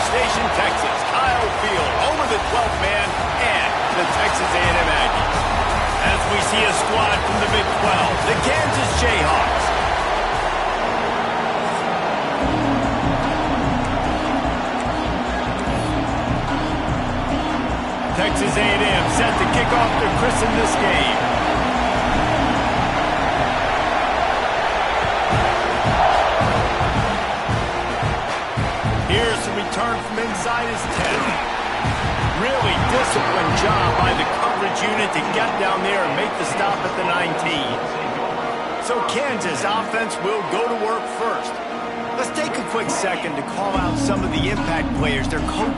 Station, Texas, Kyle Field, home of the 12th man and the Texas A&M Aggies. As we see a squad from the Big 12, the Kansas Jayhawks. Texas A&M set to kick off to christen this game. Here's the return from inside his 10. Really disciplined job by the coverage unit to get down there and make the stop at the 19. So Kansas offense will go to work first. Let's take a quick second to call out some of the impact players their coach.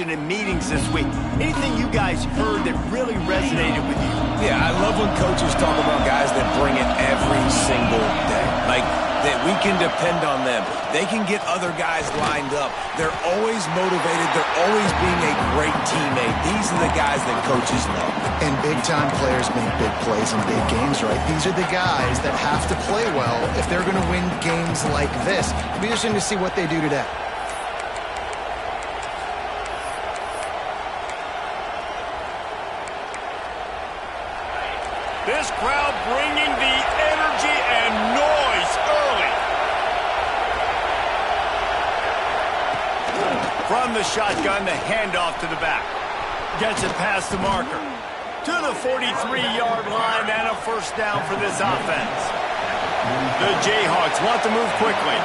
In meetings this week. Anything you guys heard that really resonated with you? Yeah, I love when coaches talk about guys that bring it every single day. Like, that we can depend on them. They can get other guys lined up. They're always motivated. They're always being a great teammate. These are the guys that coaches love. And big-time players make big plays in big games, right? These are the guys that have to play well if they're going to win games like this. It'll be interesting to see what they do today. This crowd bringing the energy and noise early. From the shotgun, the handoff to the back. Gets it past the marker. To the 43-yard line and a first down for this offense. The Jayhawks want to move quickly.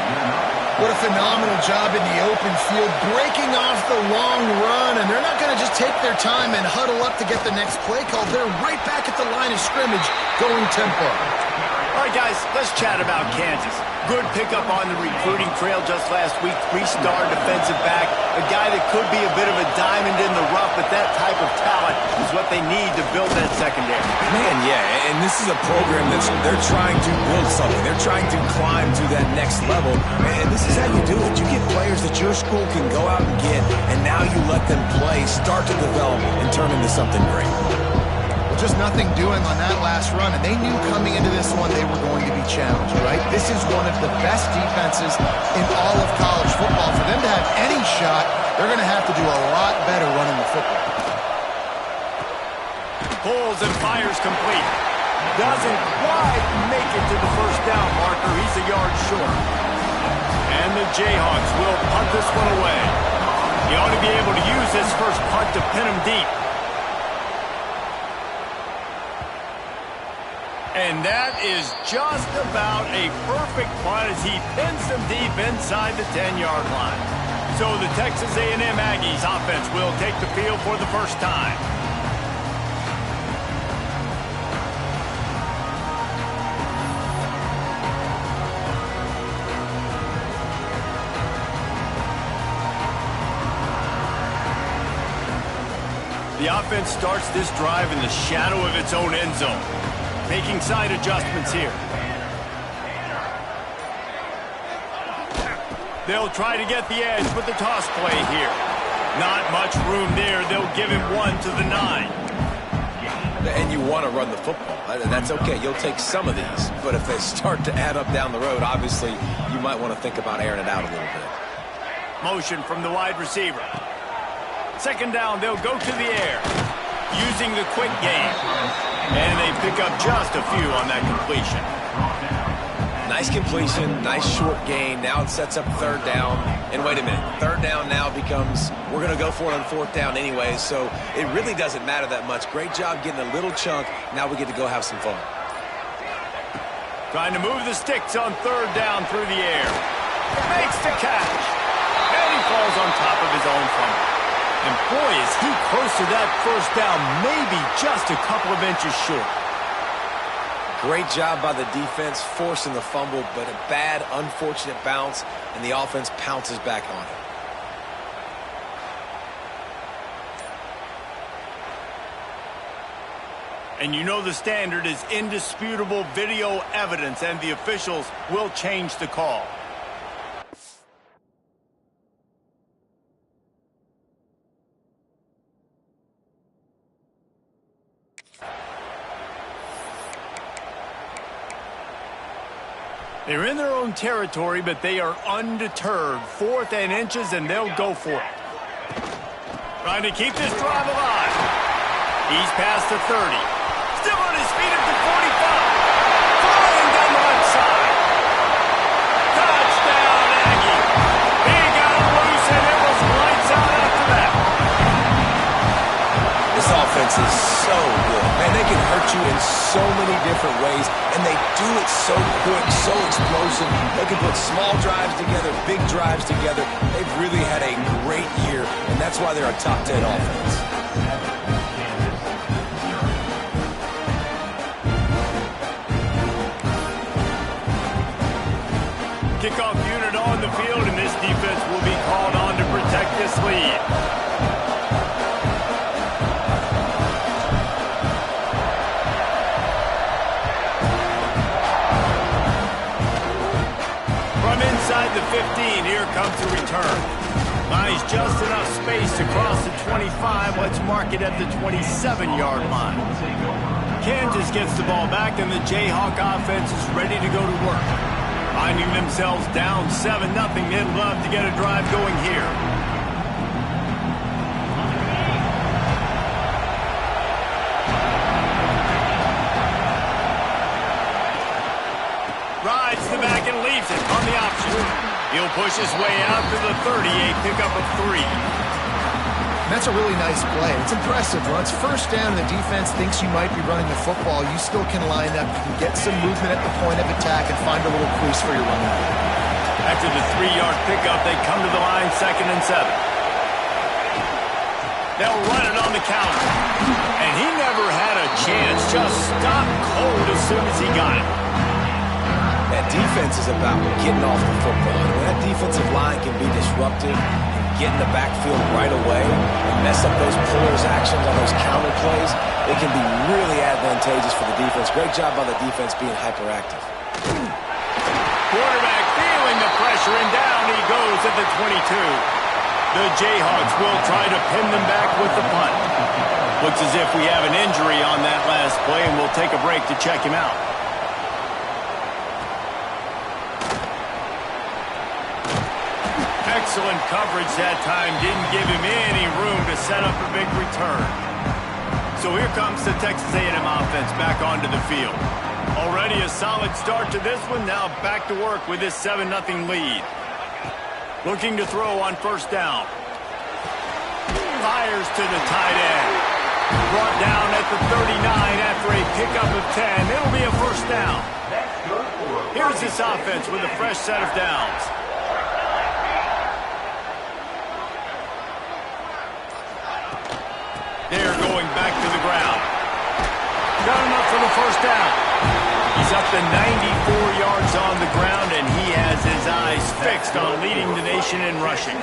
What a phenomenal job in the open field, breaking off the long run, and they're not going to just take their time and huddle up to get the next play called. They're right back at the line of scrimmage, going tempo. All right, guys, let's chat about Kansas. Good pickup on the recruiting trail just last week. 3-star defensive back, a guy that could be a bit of a diamond in the rough, but that type of talent is what they need to build that secondary. Man, yeah, and this is a program they're trying to build something. They're trying to climb to that next level, and this is how you do it. You get players that your school can go out and get, and now you let them play, start to develop, and turn into something great. Just nothing doing on that last run, and they knew coming into this one they were going to be challenged, right? This is one of the best defenses in all of college football. For them to have any shot, they're going to have to do a lot better running the football. Pulls and fires complete. Doesn't quite make it to the first down marker. He's a yard short. And the Jayhawks will punt this one away. He ought to be able to use this first punt to pin him deep. And that is just about a perfect punt as he pins them deep inside the 10-yard line. So the Texas A&M Aggies offense will take the field for the first time. The offense starts this drive in the shadow of its own end zone. Making side adjustments here. They'll try to get the edge with the toss play here. Not much room there. They'll give him one to the 9. And you want to run the football. That's okay. You'll take some of these. But if they start to add up down the road, obviously you might want to think about airing it out a little bit. Motion from the wide receiver. Second down, they'll go to the air using the quick game. And they pick up just a few on that completion. Nice completion, nice short gain. Now it sets up third down. And wait a minute, third down now becomes, we're going to go for it on fourth down anyway, so it really doesn't matter that much. Great job getting a little chunk. Now we get to go have some fun. Trying to move the sticks on third down through the air. Makes the catch. And he falls on top of his own fumble. And boy, is he close to that first down, maybe just a couple of inches short. Great job by the defense forcing the fumble, but a bad, unfortunate bounce, and the offense pounces back on it. And you know the standard is indisputable video evidence, and the officials will change the call. They're in their own territory, but they are undeterred. 4th and inches, and they'll go for it. Trying to keep this drive alive. He's past the 30. Still on his feet at the 45. Flying down the left side. Touchdown, Aggie. He got him loose, and it was lights out after that. This offense is so good. Man, they can hurt you in so many different ways, and they do it so quick, so explosive. They can put small drives together, big drives together. They've really had a great year, and that's why they're a top 10 offense. Kickoff unit on the field, and this defense will be called on to protect this lead. Inside the 15, here comes the return. Buys just enough space to cross the 25. Let's mark it at the 27-yard line. Kansas gets the ball back, and the Jayhawk offense is ready to go to work. Finding themselves down 7-0, they'd love to get a drive going here. Rides the back and leaves it on the option. He'll push his way out to the 38, pickup of 3. That's a really nice play. It's impressive. Once first down and the defense thinks you might be running the football, you still can line up. You can get some movement at the point of attack and find a little crease for your running back. After the 3-yard pickup, they come to the line 2nd and 7. They'll run it on the counter. And he never had a chance. Just stopped cold as soon as he got it. That defense is about getting off the football. When that defensive line can be disruptive, get in the backfield right away, and mess up those pullers' actions on those counter plays, it can be really advantageous for the defense. Great job by the defense being hyperactive. Quarterback feeling the pressure, and down he goes at the 22. The Jayhawks will try to pin them back with the punt. Looks as if we have an injury on that last play, and we'll take a break to check him out. Excellent coverage that time. Didn't give him any room to set up a big return. So here comes the Texas A&M offense back onto the field. Already a solid start to this one. Now back to work with this 7-0 lead. Looking to throw on first down. Fires to the tight end. Brought down at the 39 after a pickup of 10. It'll be a first down. Here's this offense with a fresh set of downs. They're going back to the ground. Got him up for the first down. He's up to 94 yards on the ground, and he has his eyes fixed on leading the nation in rushing.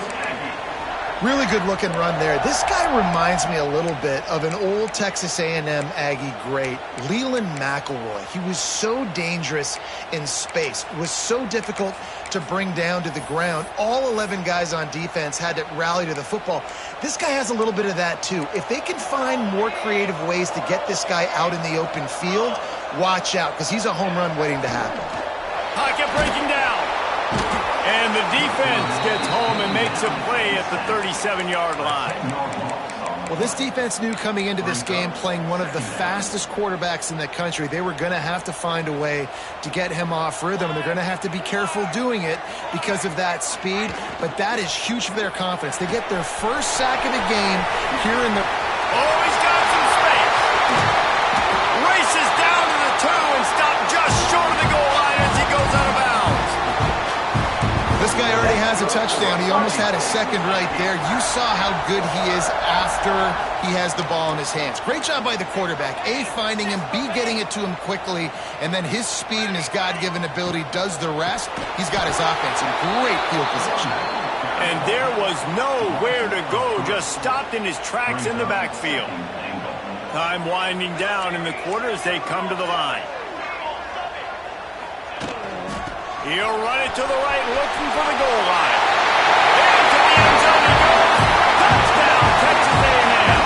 Really good looking run there. This guy reminds me a little bit of an old Texas A&M Aggie great, Leland McElroy. He was so dangerous in space, was so difficult to bring down to the ground. All 11 guys on defense had to rally to the football. This guy has a little bit of that too. If they can find more creative ways to get this guy out in the open field, watch out, because he's a home run waiting to happen. Pocket breaking down. And the defense gets home and makes a play at the 37-yard line. Well, this defense knew coming into this game, playing one of the fastest quarterbacks in the country, they were going to have to find a way to get him off rhythm, and they're going to have to be careful doing it because of that speed. But that is huge for their confidence. They get their first sack of the game here in the... Oh, he's got some space. Races down to the 2 and stopped just short of the goal line as he goes out of bounds. This guy already has a touchdown. He almost had a second right there. You saw how good he is after he has the ball in his hands. Great job by the quarterback. A, finding him, B, getting it to him quickly, and then his speed and his God-given ability does the rest. He's got his offense in great field position. And there was nowhere to go, just stopped in his tracks in the backfield. Time winding down in the quarter as they come to the line. He'll run it to the right, looking for the goal line. Into the end zone he goes. Touchdown, Texas A&M.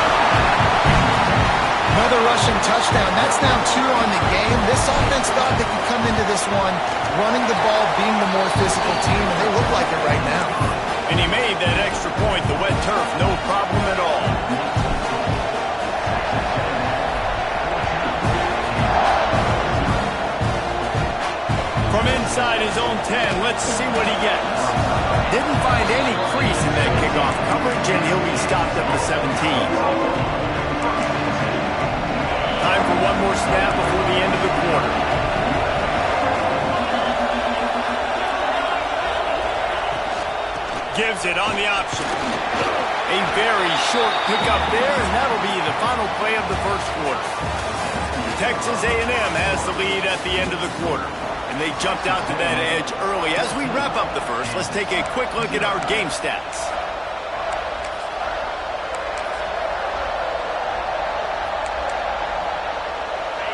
Another rushing touchdown. That's now 2 on the game. This offense thought they could come into this one running the ball, being the more physical team, and they look like it right now. And he made that extra point, the wet turf, no problem at all. From inside his own 10, let's see what he gets. Didn't find any crease in that kickoff coverage, and he'll be stopped at the 17. Time for one more snap before the end of the quarter. Gives it on the option. A very short pickup there, and that'll be the final play of the first quarter. Texas A&M has the lead at the end of the quarter. And they jumped out to that edge early. As we wrap up the first, let's take a quick look at our game stats.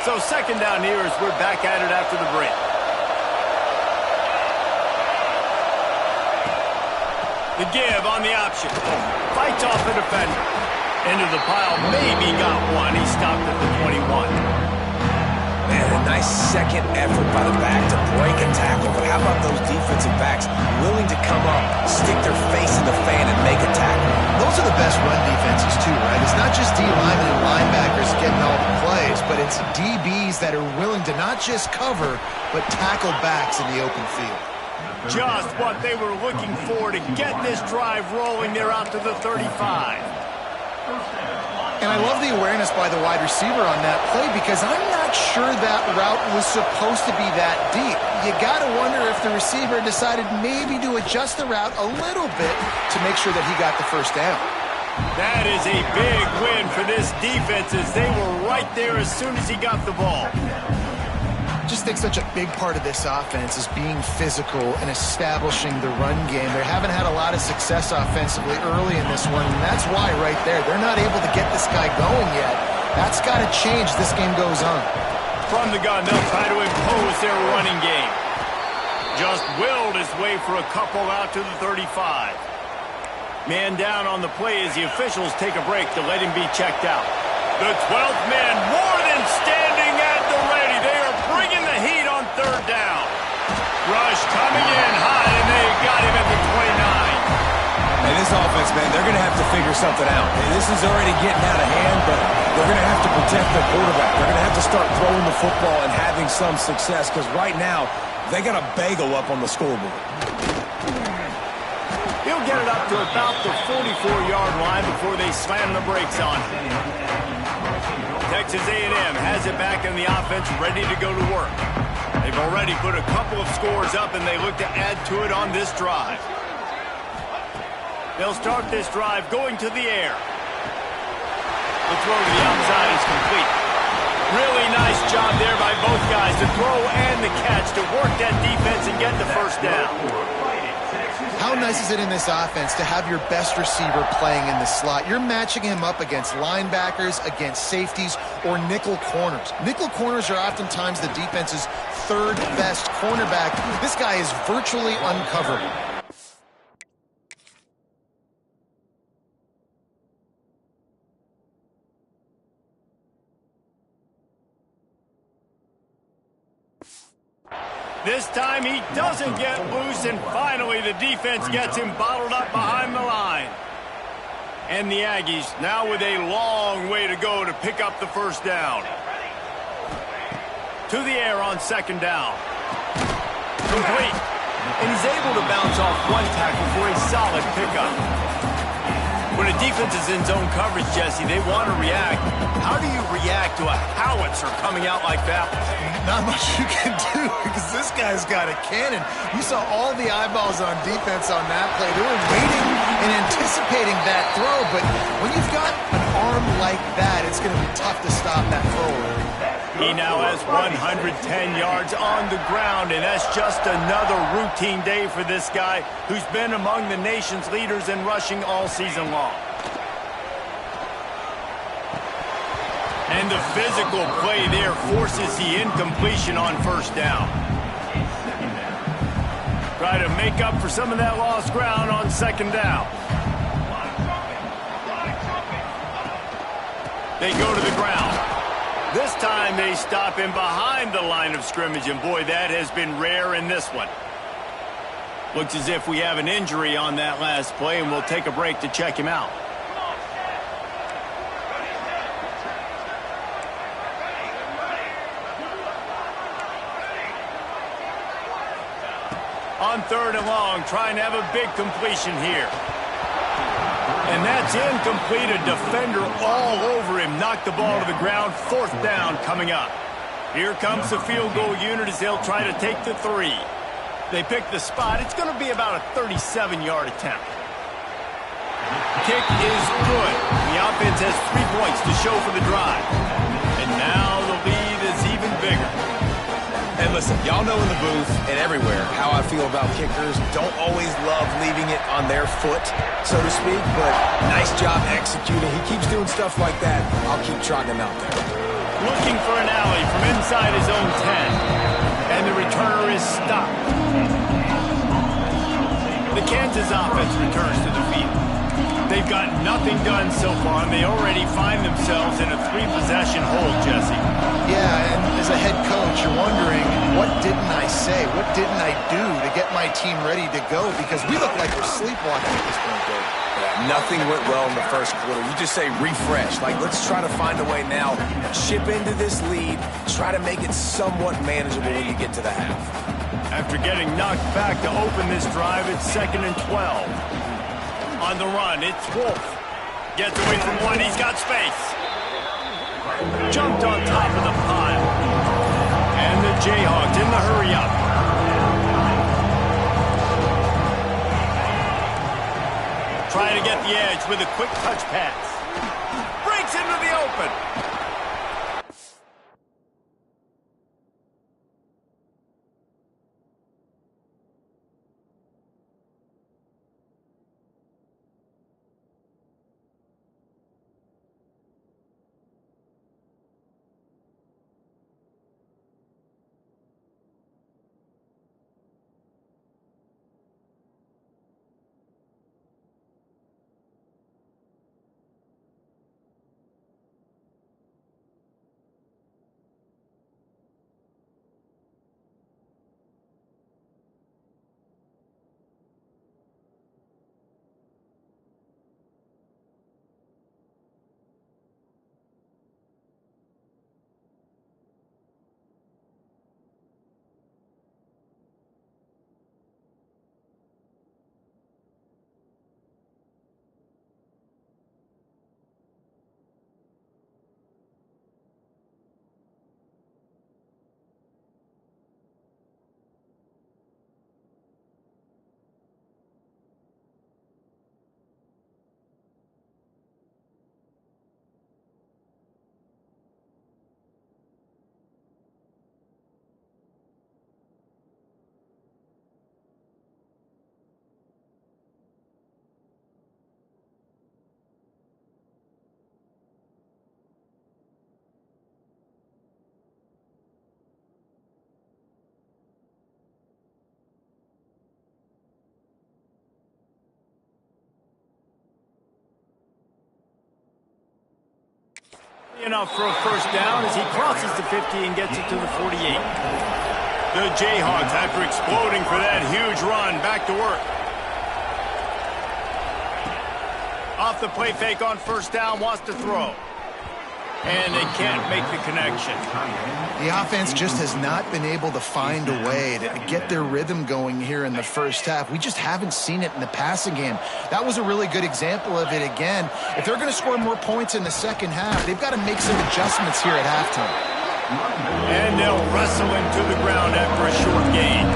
So second down here as we're back at it after the break. The give on the option. Fights off the defender. Into the pile, maybe got one. He stopped at the 21. Man, a nice second effort by the back to break a tackle. But how about those defensive backs willing to come up, stick their face in the fan, and make a tackle? Those are the best run defenses too, right? It's not just D linemen and linebackers getting all the plays, but it's DBs that are willing to not just cover, but tackle backs in the open field. Just what they were looking for to get this drive rolling. They're out to the 35. And I love the awareness by the wide receiver on that play because I'm not sure that route was supposed to be that deep. You got to wonder if the receiver decided maybe to adjust the route a little bit to make sure that he got the first down. That is a big win for this defense as they were right there as soon as he got the ball. I just think such a big part of this offense is being physical and establishing the run game. They haven't had a lot of success offensively early in this one, and that's why right there, they're not able to get this guy going yet. That's got to change as this game goes on. From the gun, they'll try to impose their running game. Just willed his way for a couple out to the 35. Man down on the play as the officials take a break to let him be checked out. The 12th man more than standing at the ready. They are bringing the heat on third down. Rush coming in high, and they got him at the 29. And this offense, man, they're going to have to figure something out. And this is already getting out of hand, but they're going to have to protect their quarterback. They're going to have to start throwing the football and having some success because right now, they got a bagel up on the scoreboard. He'll get it up to about the 44-yard line before they slam the brakes on him. Texas A&M has it back in the offense, ready to go to work. They've already put a couple of scores up, and they look to add to it on this drive. They'll start this drive going to the air. The throw to the outside is complete. Really nice job there by both guys, the throw and the catch, to work that defense and get the first down. How nice is it in this offense to have your best receiver playing in the slot? You're matching him up against linebackers, against safeties, or nickel corners. Nickel corners are oftentimes the defense's third best cornerback. This guy is virtually uncoverable. This time he doesn't get loose, and finally the defense gets him bottled up behind the line. And the Aggies now with a long way to go to pick up the first down. To the air on second down. Complete. And he's able to bounce off one tackle for a solid pickup. When a defense is in zone coverage, Jesse, they want to react. How do you react to a howitzer coming out like that? Not much you can do because this guy's got a cannon. You saw all the eyeballs on defense on that play. They were waiting and anticipating that throw, but when you've got an arm like that, it's going to be tough to stop that thrower. He now has 110 yards on the ground, and that's just another routine day for this guy who's been among the nation's leaders in rushing all season long. And the physical play there forces the incompletion on first down. Try to make up for some of that lost ground on second down. They go to the ground. This time they stop him behind the line of scrimmage, and boy, that has been rare in this one. Looks as if we have an injury on that last play, and we'll take a break to check him out. On third and long, trying to have a big completion here. And that's incomplete. A defender all over him. Knocked the ball to the ground. Fourth down coming up. Here comes the field goal unit as they'll try to take the three. They pick the spot. It's going to be about a 37-yard attempt. Kick is good. The offense has 3 points to show for the drive. And now the lead is even bigger. And listen, y'all know in the booth and everywhere how I feel about kickers. Don't always love leaving it on their foot, so to speak, but nice job executing. He keeps doing stuff like that. I'll keep trotting him out there. Looking for an alley from inside his own 10. And the returner is stopped. The Kansas offense returns to the field. They've got nothing done so far, and they already find themselves in a 3-possession hole, Jesse. Yeah, and as a head coach, you're wondering, what didn't I say? What didn't I do to get my team ready to go? Because we look like we're sleepwalking at this point, Dave. Yeah, nothing went well in the first quarter. You just say refresh. Like, let's try to find a way now. Chip into this lead. Try to make it somewhat manageable when you get to the half. After getting knocked back to open this drive, it's 2nd and 12. On the run, it's Wolf. Gets away from one, he's got space. Jumped on top of the pile. And the Jayhawks in the hurry-up. Trying to get the edge with a quick touch pass. Breaks into the open. enough for a first down as he crosses the 50 and gets it to the 48. The Jayhawks, after exploding for that huge run, back to work. Off the play fake on first down, wants to throw. And they can't make the connection. The offense just has not been able to find a way to get their rhythm going here in the first half. We just haven't seen it in the passing game. That was a really good example of it again. If they're going to score more points in the second half, they've got to make some adjustments here at halftime. And they'll wrestle him to the ground after a short gain.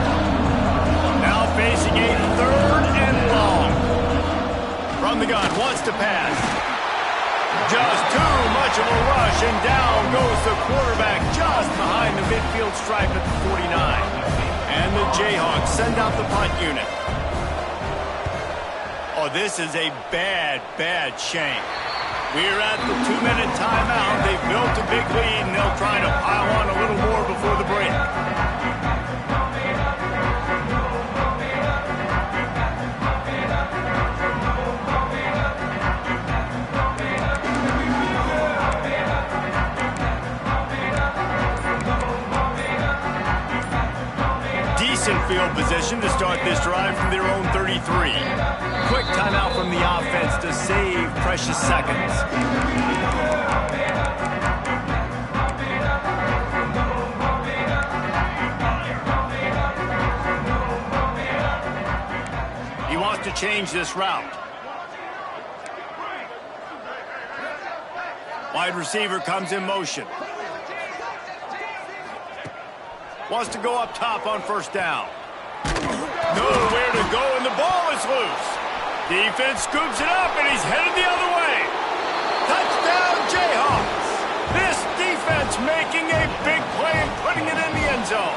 Now facing a 3rd and long. From the gun, wants to pass. Just too much of a rush, and down goes the quarterback just behind the midfield stripe at the 49. And the Jayhawks send out the punt unit. Oh, this is a bad, bad shame. We're at the 2-minute timeout. They've built a big lead, and they'll try to pile on a little more before the break. Field position to start this drive from their own 33. Quick timeout from the offense to save precious seconds. He wants to change this route. Wide receiver comes in motion. Wants to go up top on first down. Nowhere to go, and the ball is loose. Defense scoops it up, and he's headed the other way. Touchdown, Jayhawks. This defense making a big play and putting it in the end zone.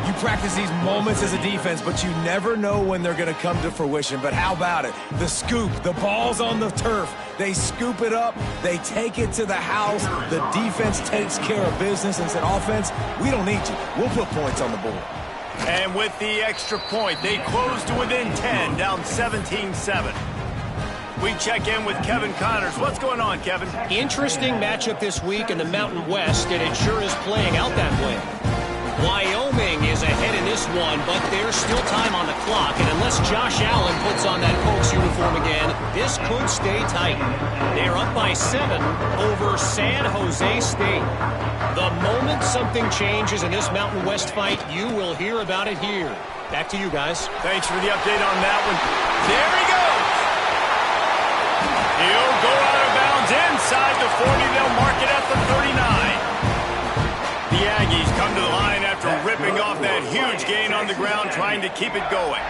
You practice these moments as a defense, but you never know when they're going to come to fruition. But how about it? The scoop, the ball's on the turf. They scoop it up. They take it to the house. The defense takes care of business and said, offense, we don't need you. We'll put points on the board. And with the extra point, they close to within 10, down 17-7. We check in with Kevin Connors. What's going on, Kevin? Interesting matchup this week in the Mountain West, and it sure is playing out that way. Wyoming is ahead in this one, but there's still time on the clock, and unless Josh Allen puts on that Colts uniform again, this could stay tight. They're up by 7 over San Jose State. The moment something changes in this Mountain West fight, you will hear about it here. Back to you guys. Thanks for the update on that one. There he goes! He'll go out of bounds inside the 40. They'll mark it at the 39. The Aggies come to the line after ripping off that huge gain on the ground, trying to keep it going.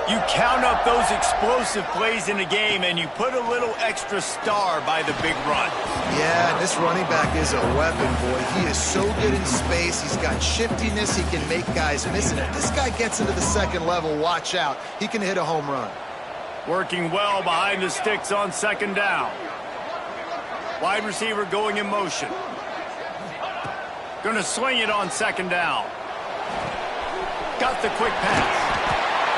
You count up those explosive plays in a game, and you put a little extra star by the big run. Yeah, this running back is a weapon, boy. He is so good in space. He's got shiftiness. He can make guys miss it. If this guy gets into the second level, watch out. He can hit a home run. Working well behind the sticks on second down. Wide receiver going in motion. Going to swing it on second down. Got the quick pass.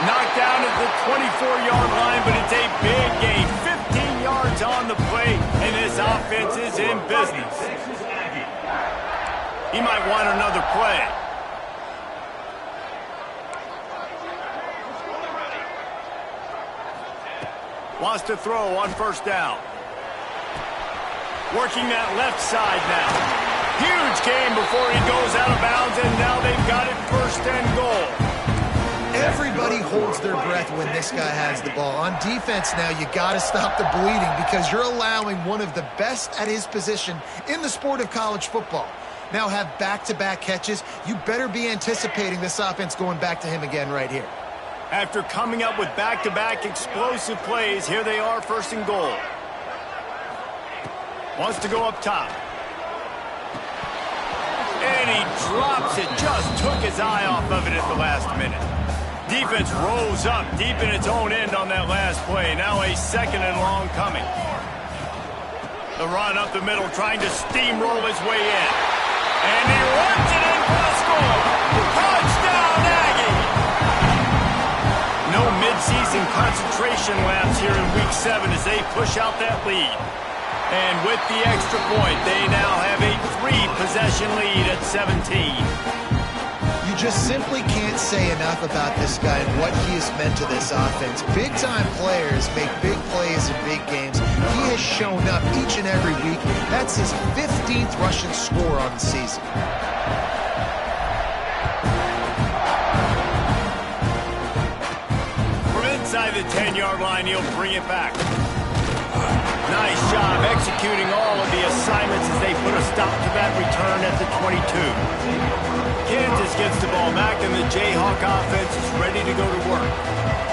Knocked down at the 24-yard line, but it's a big gain. 15 yards on the play, and this offense is in business. He might want another play. Wants to throw on first down. Working that left side now. Huge gain before he goes out of bounds, and now they've got it first and goal. Everybody holds their breath when this guy has the ball. On defense now, you got to stop the bleeding because you're allowing one of the best at his position in the sport of college football. Now have back-to-back catches. You better be anticipating this offense going back to him again right here. After coming up with back-to-back explosive plays, here they are, first and goal. Wants to go up top. And he drops it. Just took his eye off of it at the last minute. Defense rose up deep in its own end on that last play. Now a second and long coming. The run up the middle, trying to steamroll his way in. And he runs it in for the score. Touchdown, Aggie! No midseason concentration laps here in Week 7 as they push out that lead. And with the extra point, they now have a 3-possession lead at 17. You just simply can't say enough about this guy and what he has meant to this offense. Big-time players make big plays in big games. He has shown up each and every week. That's his 15th rushing score on the season. From inside the 10-yard line, he'll bring it back. Nice job executing all of the assignments as they put a stop to that return at the 22. Kansas gets the ball back, and the Jayhawk offense is ready to go to work.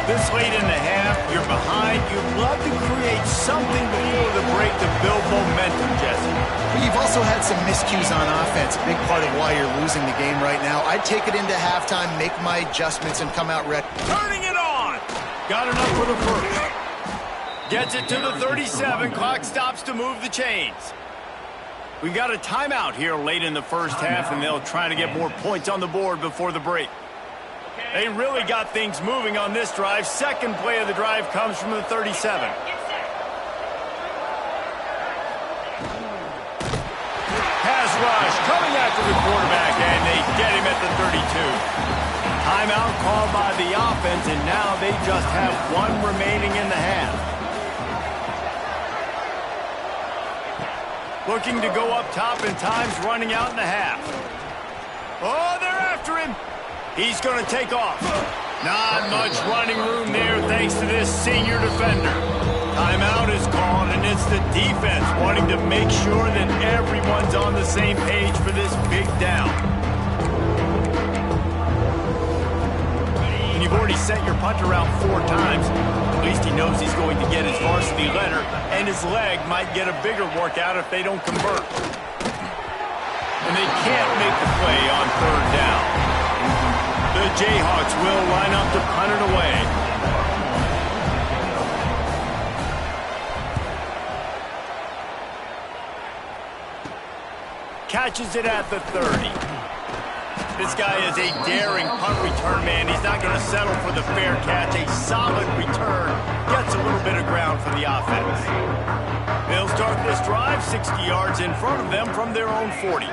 This late in the half, you're behind. You'd love to create something before the break to build momentum, Jesse. But you've also had some miscues on offense, a big part of why you're losing the game right now. I'd take it into halftime, make my adjustments, and come out ready. Turning it on! Got enough for the first. Gets it to the 37. Clock stops to move the chains. We got a timeout here late in the first half, and they'll try to get more points on the board before the break. They really got things moving on this drive. Second play of the drive comes from the 37. Pass rush coming after the quarterback, and they get him at the 32. Timeout called by the offense, and now they just have one remaining in the half. Looking to go up top, and time's running out in the half. Oh, they're after him. He's going to take off. Not much running room there thanks to this senior defender. Timeout is called, and it's the defense wanting to make sure that everyone's on the same page for this big down. And you've already sent your punter out 4 times. At least he knows he's going to get his varsity letter, and his leg might get a bigger workout if they don't convert. And they can't make the play on 3rd down. The Jayhawks will line up to punt it away. Catches it at the 30. This guy is a daring punt return man. He's not going to settle for the fair catch. A solid return gets a little bit of ground for the offense. They'll start this drive 60 yards in front of them from their own 40.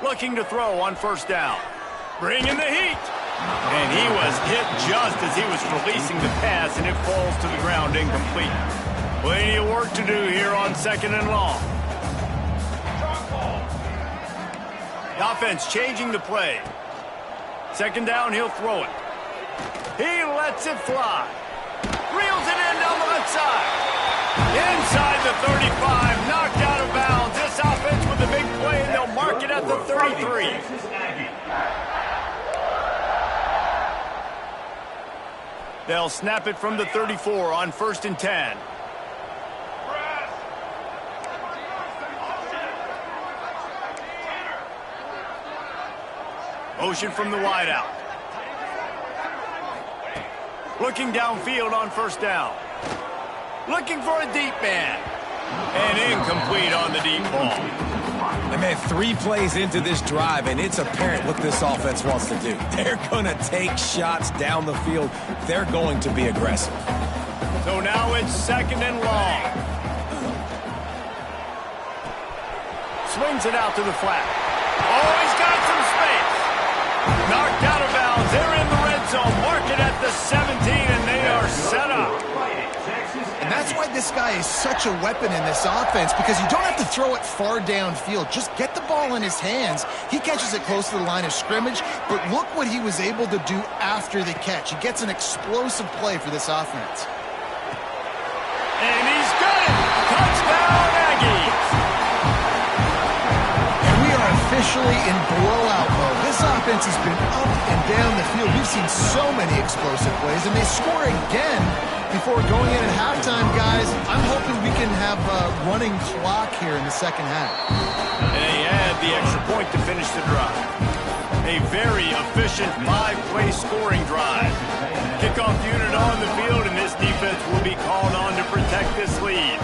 Looking to throw on 1st down. Bringing the heat. And he was hit just as he was releasing the pass, and it falls to the ground incomplete. Plenty of work to do here on 2nd and long. The offense changing the play. 2nd down, he'll throw it. He lets it fly. Reels it in down the left side. Inside the 35, knocked out of bounds. This offense with a big play, and they'll mark it at the 33. They'll snap it from the 34 on 1st and 10. Motion from the wideout. Looking downfield on 1st down. Looking for a deep man. And incomplete on the deep ball. And man, 3 plays into this drive, and it's apparent what this offense wants to do. They're going to take shots down the field. They're going to be aggressive. So now it's 2nd and long. Swings it out to the flat. Oh, he's got some space. Knocked out of bounds. They're in the red zone. Mark it at the 17, and they are set up. And that's why this guy is such a weapon in this offense, because you don't have to throw it far downfield. Just get the ball in his hands. He catches it close to the line of scrimmage, but look what he was able to do after the catch. He gets an explosive play for this offense. And he's got it. Touchdown, Aggies. And we are officially in blowout mode. This offense has been up and down the field. We've seen so many explosive plays, and they score again before going in at halftime, guys. I'm hoping we can have a running clock here in the 2nd half. And they add the extra point to finish the drive. A very efficient 5-play scoring drive. Kickoff unit on the field, and this defense will be called on to protect this lead.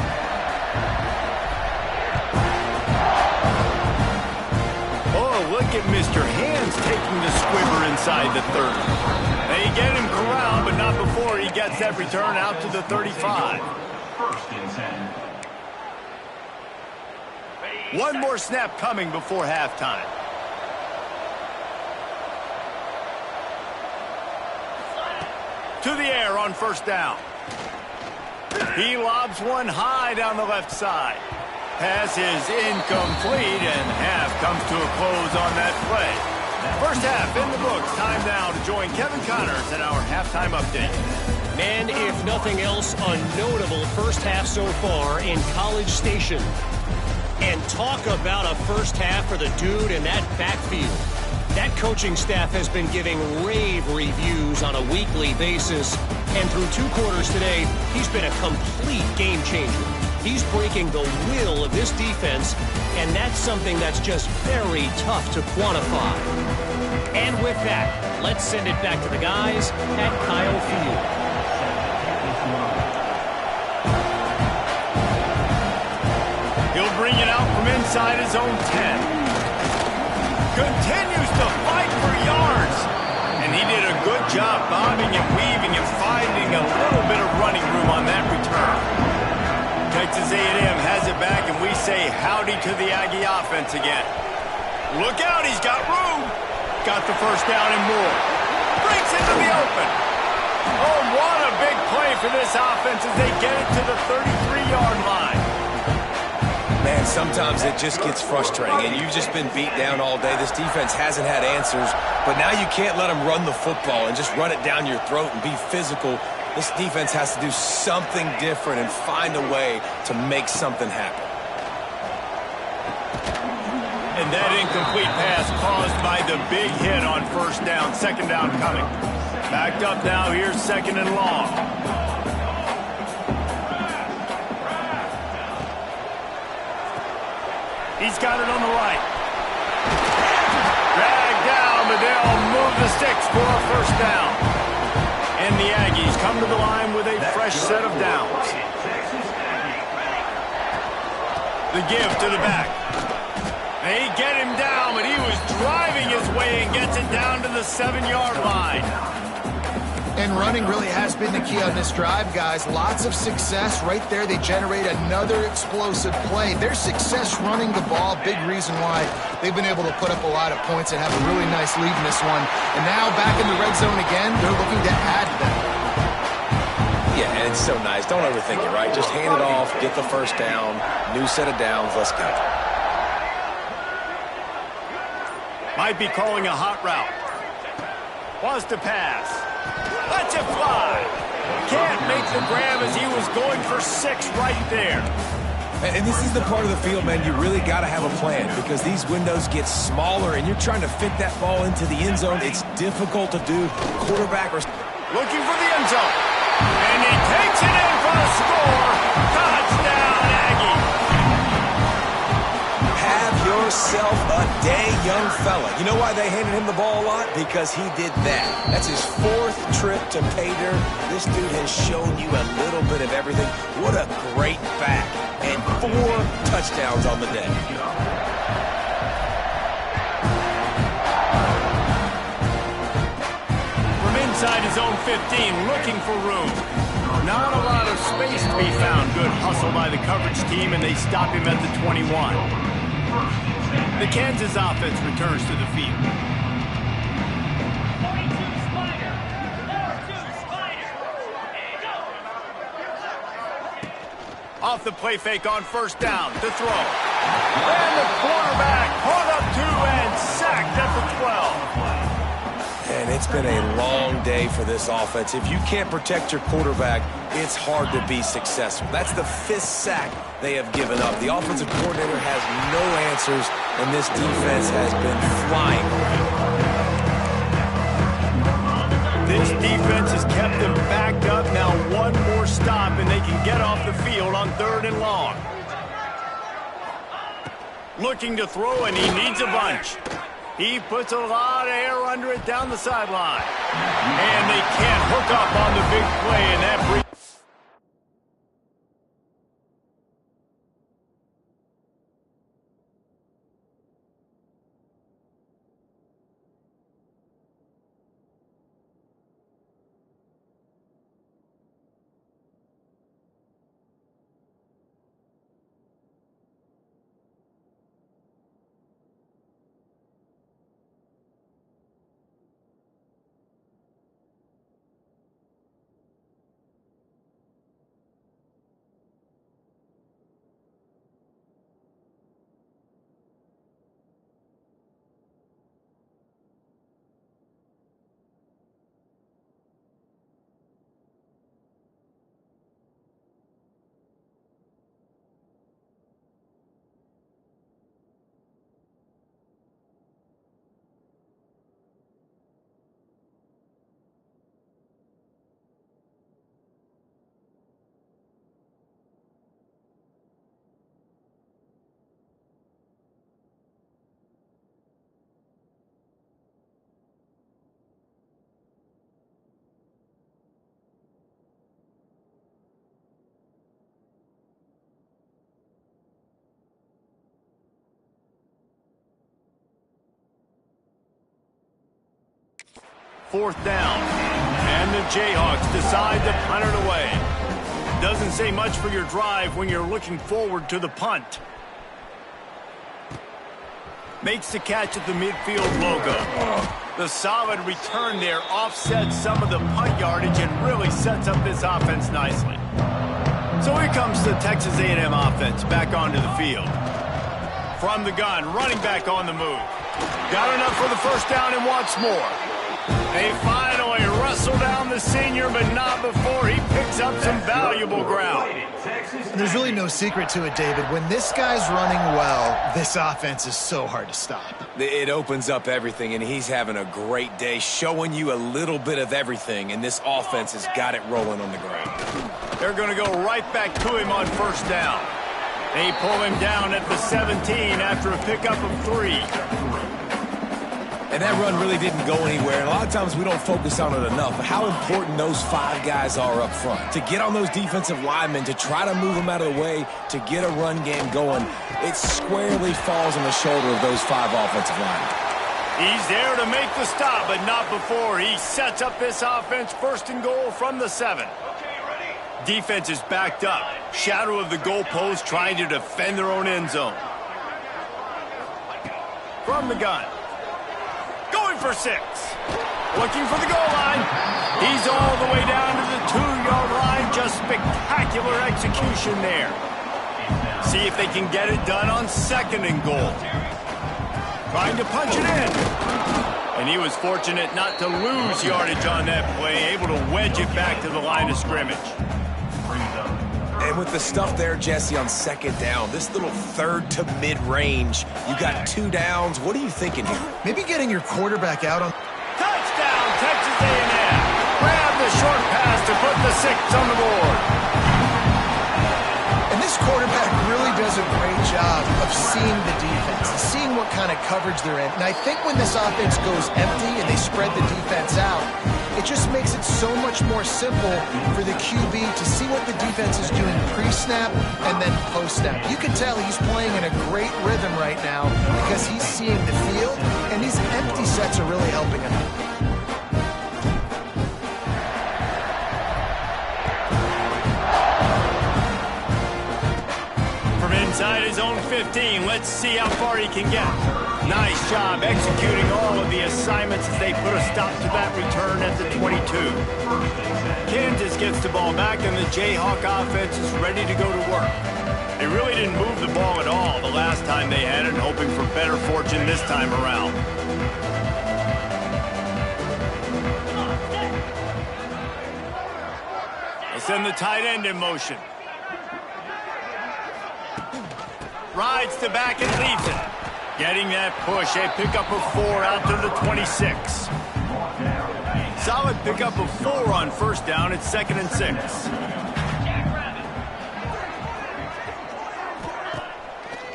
Oh, look look at Mr. Hands taking the squibber inside the 30. They get him corralled, but not before he gets that return out to the 35. One more snap coming before halftime. To the air on first down. He lobs one high down the left side. Pass is incomplete, and half comes to a close on that play. First half in the books. Time now to join Kevin Connors in our halftime update. Man, if nothing else, a notable first half so far in College Station. And talk about a first half for the dude in that backfield. That coaching staff has been giving rave reviews on a weekly basis. And through 2 quarters today, he's been a complete game changer. He's breaking the will of this defense, and that's something that's just very tough to quantify. And with that, let's send it back to the guys at Kyle Field. He'll bring it out from inside his own 10. Continues to fight for yards. And he did a good job bobbing and weaving and finding a little bit of running room on that return. Texas A&M has it back, and we say howdy to the Aggie offense again. Look out, he's got room. Got the first down and more. Breaks into the open. Oh, what a big play for this offense as they get it to the 33-yard line. Man, sometimes it just gets frustrating, and you've just been beat down all day. This defense hasn't had answers, but now you can't let them run the football and just run it down your throat and be physical. This defense has to do something different and find a way to make something happen. And that incomplete pass caused by the big hit on first down. Second down coming. Backed up now. Here's second and long. He's got it on the right. Dragged down, but they'll move the sticks for a first down. And the Aggies come to the line with a fresh set of downs. The give to the back. They get him down, but he was driving his way and gets it down to the 7-yard line. And running really has been the key on this drive, guys. Lots of success right there. They generate another explosive play. Their success running the ball, big reason why they've been able to put up a lot of points and have a really nice lead in this one. And now back in the red zone again, they're looking to add to that. Yeah, and it's so nice. Don't overthink it, right? Just hand it off, get the first down, new set of downs, let's go. Might be calling a hot route. Wants to pass. Lets it fly. Can't make the grab as he was going for 6 right there. And this is the part of the field, man, you really got to have a plan because these windows get smaller and you're trying to fit that ball into the end zone. It's difficult to do. Quarterback or... Looking for the end zone. And he takes it in for a score. Touchdown, Aggie. Have yourself a day, young fella. You know why they handed him the ball a lot? Because he did that. That's his 4th trip to pay dirt. This dude has shown you a little bit of everything. What a great back. And 4 touchdowns on the day. From inside his own 15, looking for room. Not a lot of space to be found. Good hustle by the coverage team, and they stop him at the 21. The Kansas offense returns to the field. Off the play fake on first down to throw. And the quarterback caught up 2 and sacked at the 12. And it's been a long day for this offense. If you can't protect your quarterback, it's hard to be successful. That's the 5th sack they have given up. The offensive coordinator has no answers, and this defense has been flying around. This defense has kept them backed up. Now one more stop, and they can get off the field on 3rd and long. Looking to throw, and he needs a bunch. He puts a lot of air under it down the sideline. And they can't hook up on the big play, and that brings... 4th down. And the Jayhawks decide to punt it away. Doesn't say much for your drive when you're looking forward to the punt. Makes the catch at the midfield logo. The solid return there offsets some of the punt yardage and really sets up this offense nicely. So here comes the Texas A&M offense back onto the field. From the gun, running back on the move. Got enough for the first down and wants more. They finally wrestle down the senior, but not before he picks up some valuable ground. There's really no secret to it, David. When this guy's running well, this offense is so hard to stop. It opens up everything, and he's having a great day, showing you a little bit of everything, and this offense has got it rolling on the ground. They're going to go right back to him on first down. They pull him down at the 17 after a pickup of 3. And that run really didn't go anywhere. And a lot of times we don't focus on it enough. But how important those 5 guys are up front. To get on those defensive linemen, to try to move them out of the way, to get a run game going, it squarely falls on the shoulder of those 5 offensive linemen. He's there to make the stop, but not before he sets up this offense 1st and goal from the 7. Defense is backed up. Shadow of the goalpost trying to defend their own end zone. From the gun. Going for 6. Looking for the goal line. He's all the way down to the 2-yard line. Just spectacular execution there. See if they can get it done on 2nd and goal. Trying to punch it in. And he was fortunate not to lose yardage on that play. Able to wedge it back to the line of scrimmage. And with the stuff there, Jesse, on 2nd down, this little 3rd to mid-range, you got 2 downs. What are you thinking here? Maybe getting your quarterback out on... Touchdown, Texas A&M. Grab the short pass to put the 6 on the board. And this quarterback really does a great job of seeing the defense, seeing what kind of coverage they're in. And I think when this offense goes empty and they spread the defense out, it just makes it so much more simple for the QB to see what the defense is doing pre-snap and then post-snap. You can tell he's playing in a great rhythm right now because he's seeing the field, and these empty sets are really helping him. From inside his own 15, let's see how far he can get. Nice job executing all of the assignments as they put a stop to that return at the 22. Kansas gets the ball back, and the Jayhawk offense is ready to go to work. They really didn't move the ball at all the last time they had it, hoping for better fortune this time around. They send the tight end in motion. Rides to back and leads it. Getting that push, a pickup of 4 out to the 26. Solid pickup of 4 on first down. It's 2nd and 6.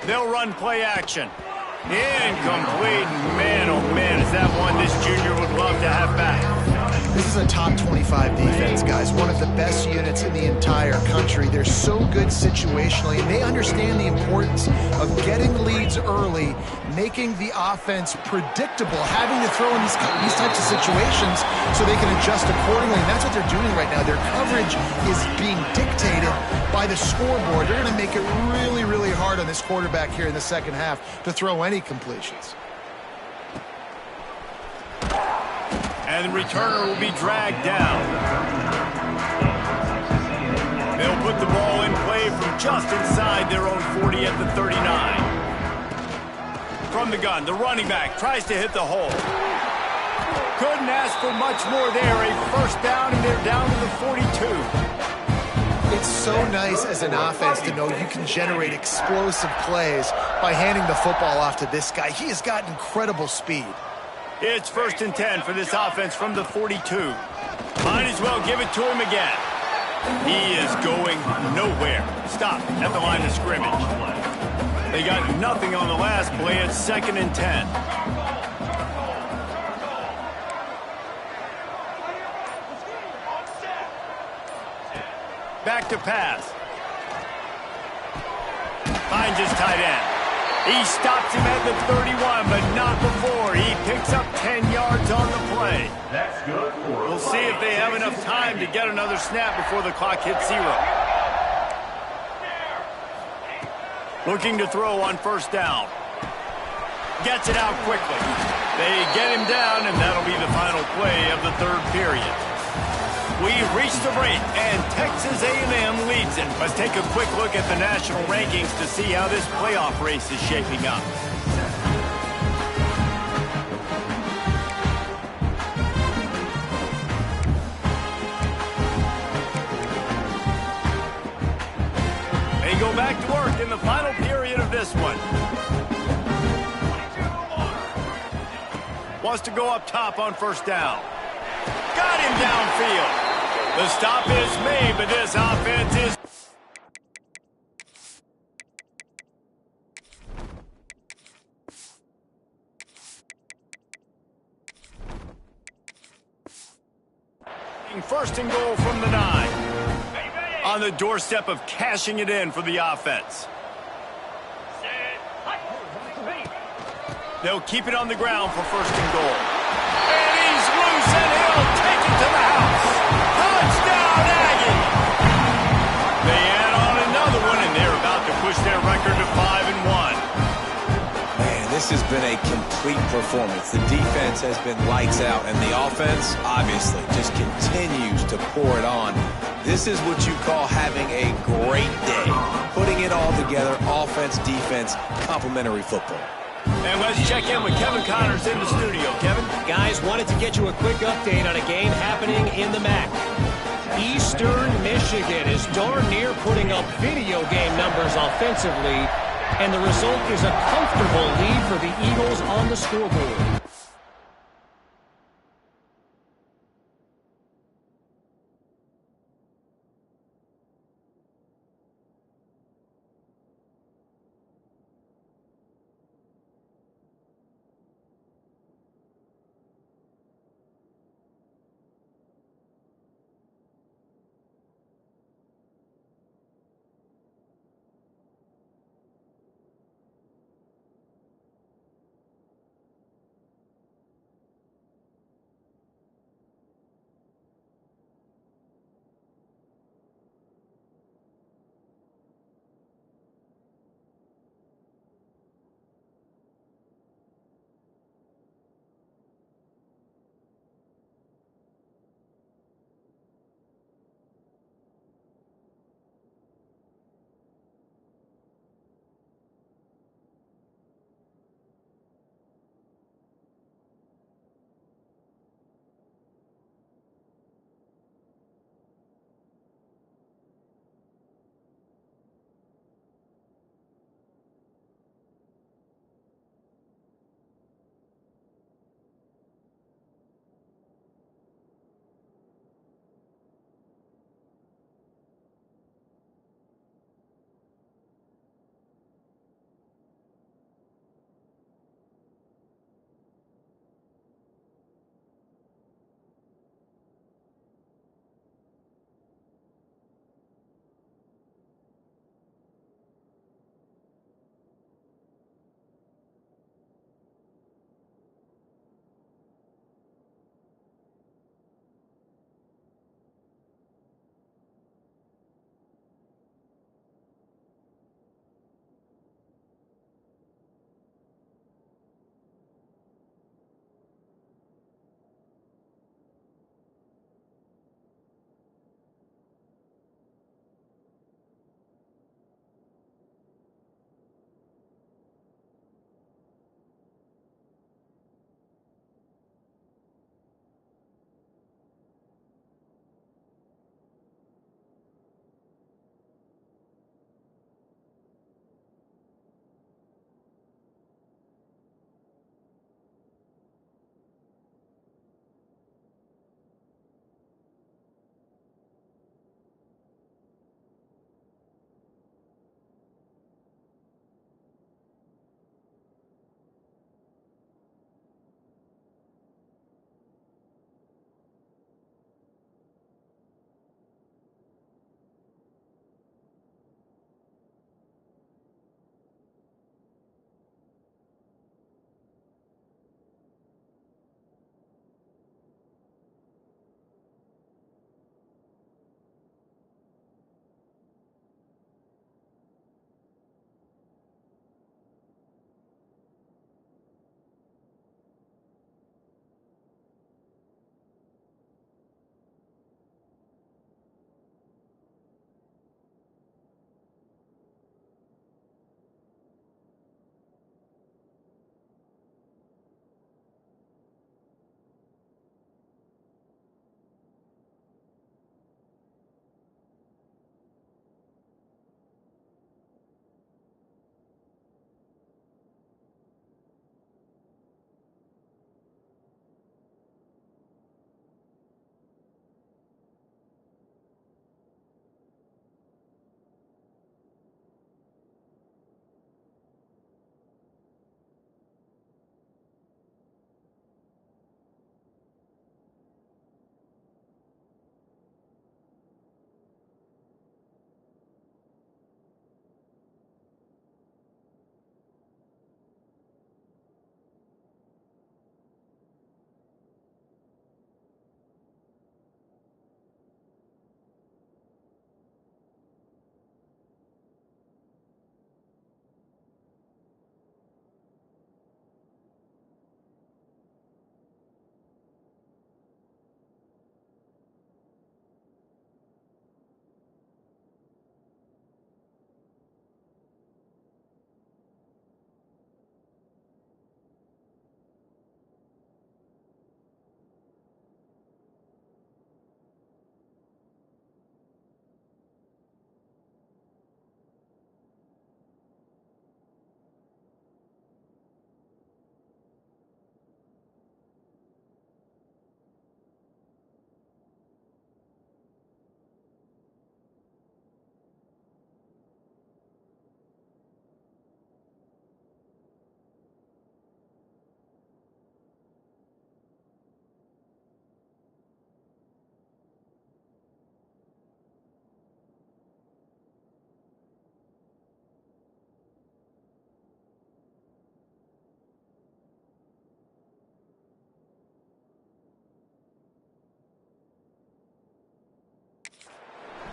They'll run play action. Incomplete. Man, oh man, is that one this junior would love to have back. This is a top 25 defense, guys. One of the best units in the entire country. They're so good situationally, and they understand the importance of getting leads early, making the offense predictable, having to throw in these types of situations so they can adjust accordingly. And that's what they're doing right now. Their coverage is being dictated by the scoreboard. They're going to make it really, really hard on this quarterback here in the 2nd half to throw any completions. And the returner will be dragged down. They'll put the ball in play from just inside their own 40 at the 39. From the gun, the running back tries to hit the hole. Couldn't ask for much more there. A 1st down, and they're down to the 42. It's so nice as an offense to know you can generate explosive plays by handing the football off to this guy. He has got incredible speed. It's 1st and 10 for this offense from the 42. Might as well give it to him again. He is going nowhere. Stop at the line of scrimmage. They got nothing on the last play. It's 2nd and 10. Back to pass. Finds his tight end. He stops him at the 31, but not before. He picks up 10 yards on the play. enough time to get another snap before the clock hits 0. Looking to throw on first down. Gets it out quickly. They get him down, and that'll be the final play of the third period. We've reached the break, and Texas A&M leads it. Let's take a quick look at the national rankings to see how this playoff race is shaping up. They go back to work in the final period of this one. Wants to go up top on first down. Got him downfield. The stop is made, but this offense is... First and goal from the 9. On the doorstep of cashing it in for the offense. They'll keep it on the ground for first and goal. And he's loose, and he'll take it to the house. Touchdown, Aggie! They add on another one, and they're about to push their record to 5-1. Man, this has been a complete performance. The defense has been lights out, and the offense, obviously, just continues to pour it on. This is what you call having a great day. Putting it all together, offense, defense, complementary football. And let's check in with Kevin Connors in the studio. Kevin? Guys, wanted to get you a quick update on a game happening in the MAC. Eastern Michigan is darn near putting up video game numbers offensively, and the result is a comfortable lead for the Eagles on the scoreboard.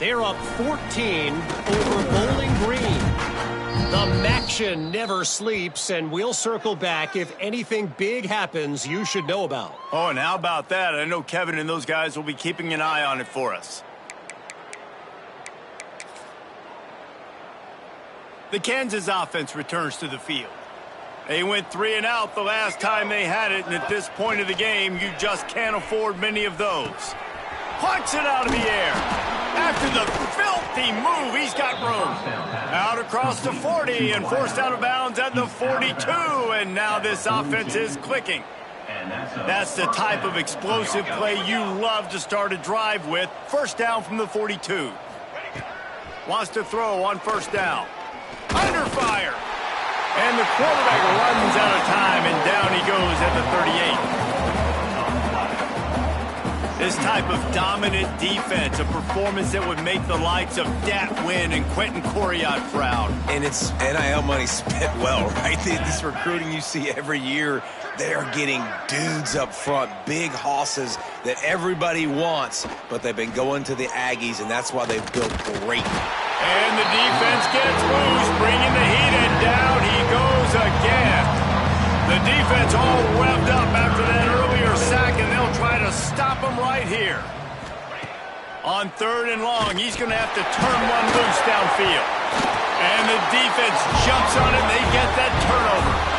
They're up 14 over Bowling Green. The Maction never sleeps, and we'll circle back if anything big happens you should know about. Oh, and how about that? I know Kevin and those guys will be keeping an eye on it for us. The Kansas offense returns to the field. They went 3 and out the last time they had it, and at this point of the game, you just can't afford many of those. Punts it out of the air. After the filthy move, he's got room. Out across the 40 and forced out of bounds at the 42, and now this offense is clicking. That's the type of explosive play you love to start a drive with. First down from the 42. Wants to throw on first down. Under fire. And the quarterback runs out of time, and down he goes at the 38. This type of dominant defense, a performance that would make the likes of Dat Wynn and Quentin Coriat proud. And it's NIL money spent well, right? This recruiting you see every year, they are getting dudes up front, big hosses that everybody wants, but they've been going to the Aggies, and that's why they've built great. And the defense gets loose, bringing the heat, and down he goes again. The defense all revved up after that earlier sack, and they'll try to stop him right here. On 3rd and long, he's going to have to turn one loose downfield. And the defense jumps on it, and they get that turnover.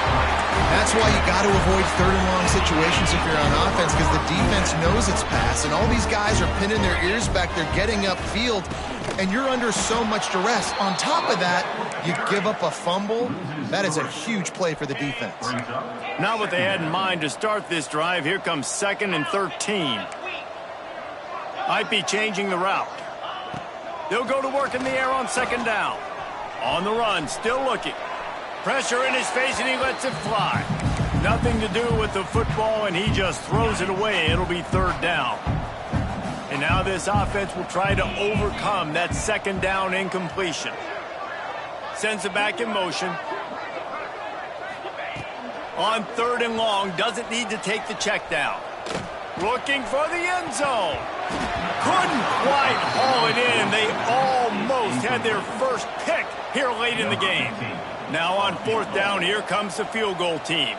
That's why you got to avoid 3rd and long situations if you're on offense, because the defense knows it's pass, and all these guys are pinning their ears back. They're getting upfield, and you're under so much duress. On top of that, you give up a fumble. That is a huge play for the defense. Not what they had in mind to start this drive. Here comes 2nd and 13. Might be changing the route. They'll go to work in the air on 2nd down. On the run, still looking. Pressure in his face, and he lets it fly. Nothing to do with the football, and he just throws it away. It'll be 3rd down. And now this offense will try to overcome that 2nd down incompletion. Sends it back in motion. On 3rd and long, doesn't need to take the check down. Looking for the end zone. Couldn't quite haul it in. They almost had their first pick here late in the game. Now on 4th down, here comes the field goal team.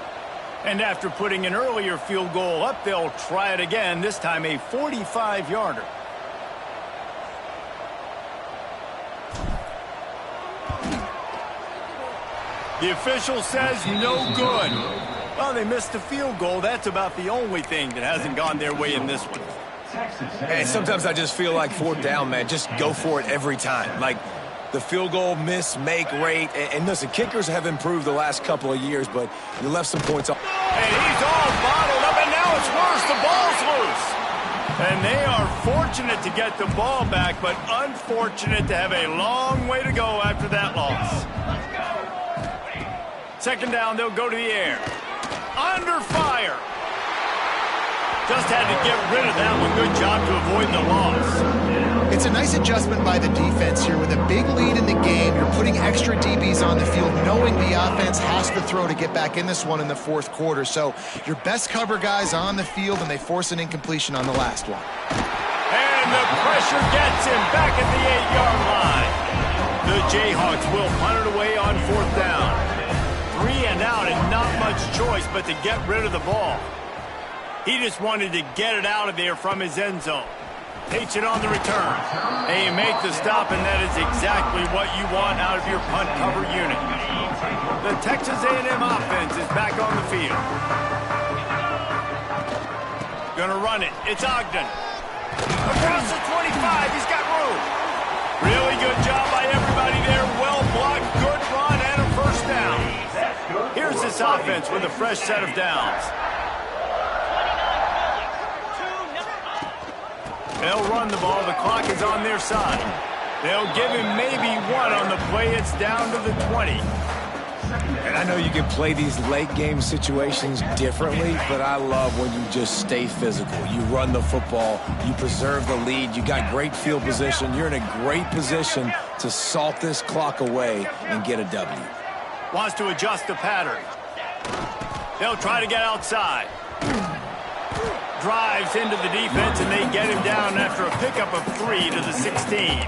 And after putting an earlier field goal up, they'll try it again, this time a 45-yarder. The official says no good. Well, they missed the field goal. That's about the only thing that hasn't gone their way in this one. Hey, sometimes I just feel like 4th down, man. Just go for it every time. Like the field goal miss-make rate. And listen, kickers have improved the last couple of years, but you left some points off. And he's all bottled up, and now it's worse. The ball's loose. And they are fortunate to get the ball back, but unfortunate to have a long way to go after that loss. 2nd down, they'll go to the air. Under fire. Just had to get rid of that one. Good job to avoid the loss. It's a nice adjustment by the defense here. With a big lead in the game, you're putting extra DBs on the field, knowing the offense has to throw to get back in this one in the 4th quarter. So your best cover guys on the field, and they force an incompletion on the last one. And the pressure gets him back at the 8-yard line. The Jayhawks will punt it away on 4th down. 3 and out, and not much choice but to get rid of the ball. He just wanted to get it out of there from his end zone. Takes it on the return. And you make the stop, and that is exactly what you want out of your punt cover unit. The Texas A&M offense is back on the field. Gonna run it. It's Ogden. Across the 25. He's got room. Really good job by everybody there. Well blocked. Good run and a first down. Here's this offense with a fresh set of downs. They'll run the ball. The clock is on their side. They'll give him maybe one on the play. It's down to the 20. And I know you can play these late game situations differently, but I love when you just stay physical. You run the football, you preserve the lead, you got great field position. You're in a great position to salt this clock away and get a W. Wants to adjust the pattern. They'll try to get outside. Drives into the defense, and they get him down after a pickup of 3 to the 16.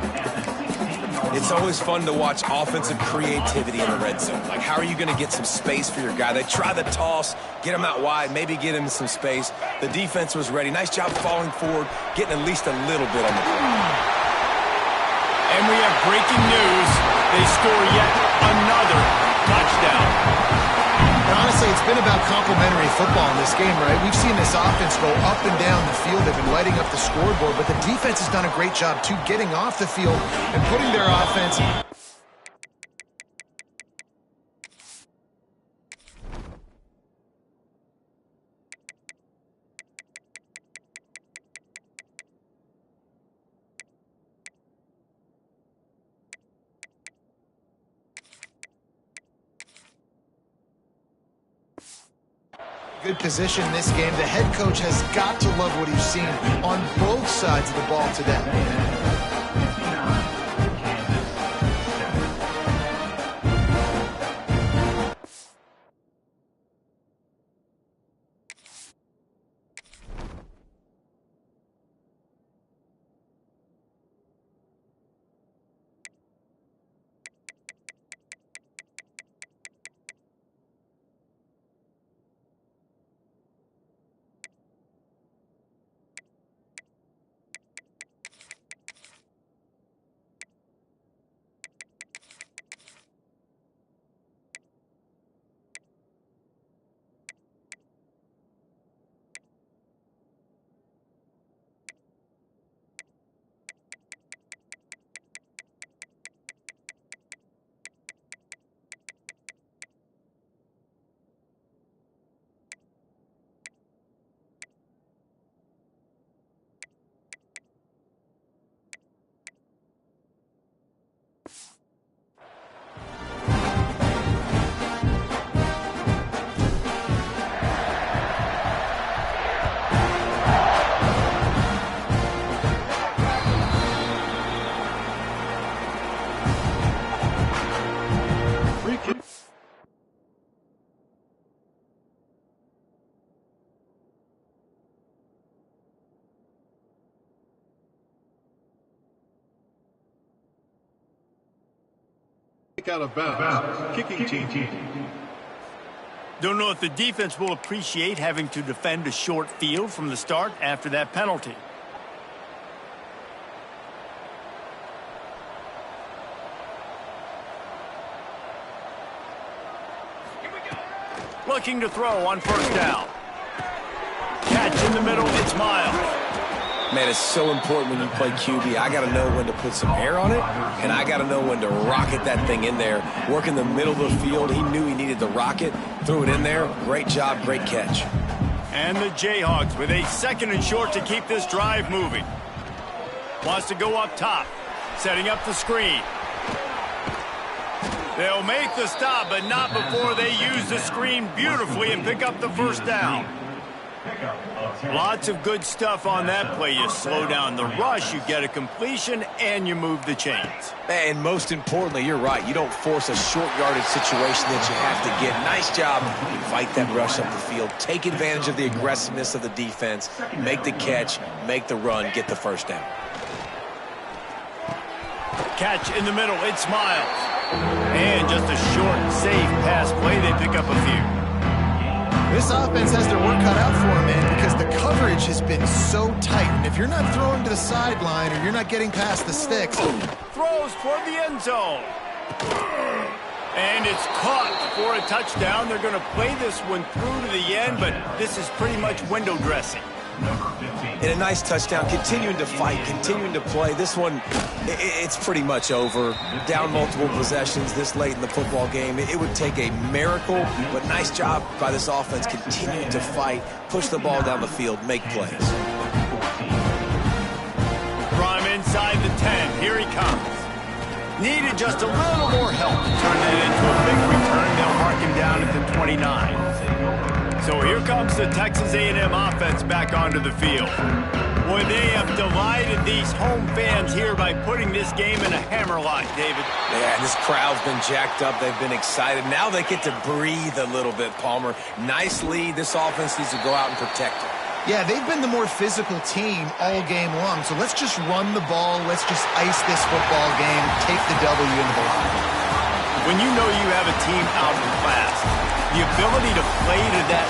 It's always fun to watch offensive creativity in the red zone. Like, how are you going to get some space for your guy? They try the toss, get him out wide, maybe get him some space. The defense was ready. Nice job falling forward, getting at least a little bit on the play. And we have breaking news. They score yet another touchdown. Honestly, it's been about complementary football in this game, right? We've seen this offense go up and down the field. They've been lighting up the scoreboard, but the defense has done a great job, too, getting off the field and putting their offense... good position in this game. The head coach has got to love what he's seen on both sides of the ball today. Out of bounds. Kicking team. Don't know if the defense will appreciate having to defend a short field from the start after that penalty. Looking to throw on first down. Catch in the middle, it's Miles. Man, it's so important when you play QB. I got to know when to put some air on it, and I got to know when to rocket that thing in there. Work in the middle of the field. He knew he needed to rocket, threw it in there. Great job, great catch. And the Jayhawks with a 2nd and short to keep this drive moving. Wants to go up top, setting up the screen. They'll make the stop, but not before they use the screen beautifully and pick up the first down. Lots of good stuff on that play. You slow down the rush, you get a completion, and you move the chains. And most importantly, you're right. You don't force a short yardage situation that you have to get. Nice job. Fight that rush up the field. Take advantage of the aggressiveness of the defense. Make the catch, make the run, get the first down. Catch in the middle, it's Miles. And just a short, safe pass play. They pick up a few. This offense has their work cut out for them, man, because the coverage has been so tight. And if you're not throwing to the sideline or you're not getting past the sticks... Throws toward the end zone. And it's caught for a touchdown. They're going to play this one through to the end, but this is pretty much window dressing. And a nice touchdown, continuing to fight, continuing to play. This one, it's pretty much over. Down multiple possessions this late in the football game. It would take a miracle, but nice job by this offense continuing to fight, push the ball down the field, make plays. From inside the 10, here he comes. Needed just a little more help to turn that into a big return. They'll mark him down at the 29. So here comes the Texas A&M offense back onto the field. Boy, they have delighted these home fans here by putting this game in a hammerlock, David. Yeah, this crowd's been jacked up. They've been excited. Now they get to breathe a little bit, Palmer. Nice lead. This offense needs to go out and protect it. Yeah, they've been the more physical team all game long. So let's just run the ball. Let's just ice this football game, take the W into the locker room. When you know you have a team out in class, the ability to play to that